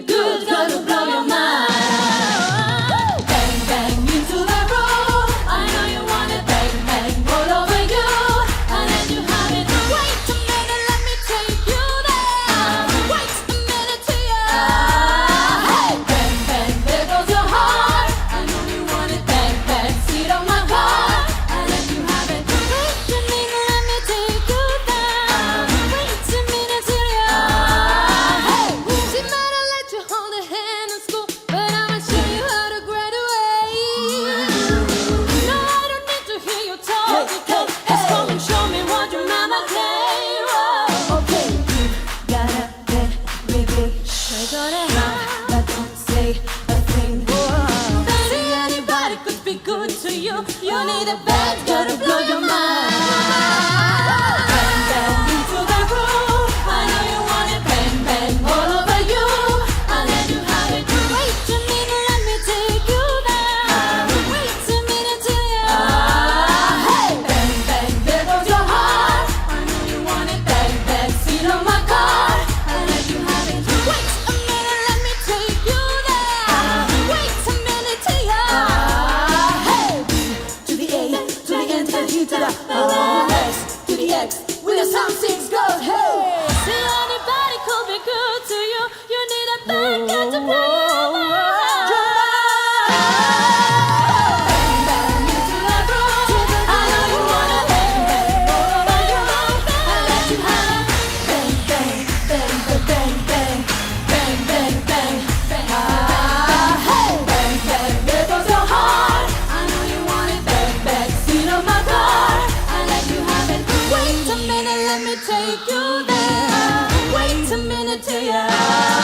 good, gonna blow your mind. Bang, bang into the room. I know you want it. Bang, bang all over you. And then you have it. Wait a minute, let me take you there. Wait a minute till you. Hey, bang, bang, there goes your heart. I know you want it. Bang, bang, seat on my car. And then you have it. Wait a minute, let me take you there. Wait a minute till you. Hey, she might have let you hold her hand in school, but I'ma show you how to graduate. No, I don't need to hear you talk, because just come and show me what your mama gave. Okay, you gotta get big, shake on it, but don't say a thing. See, anybody could be good to you. You need a bad girl to blow your mind. Bang, bang into the room. I know you want it. Bang, bang all over you. And then you have it. Wait a minute, let me take you there. Wait a minute till you. Hey, bang, bang, there goes your heart. I know you want it. Bang, bang, seat on my car. And then you have it. Wait a minute, let me take you there. Wait a minute till you. Hey, to the A, to the N, to the G, to the S, to the X. With the some things go. Hey, see, anybody could be good to you. You need a bad girl to blow your mind. Bang, bang into the room. I know you want it. Bang, bang all over you. I let you have it. Bang, bang, bang, bang, bang, bang, bang, bang, bang. Hey, bang, bang, there goes your heart. I know you want it. Bang, bang, seat on my car. I let you have it. Wait a minute, let me take you there. Wait a minute till you.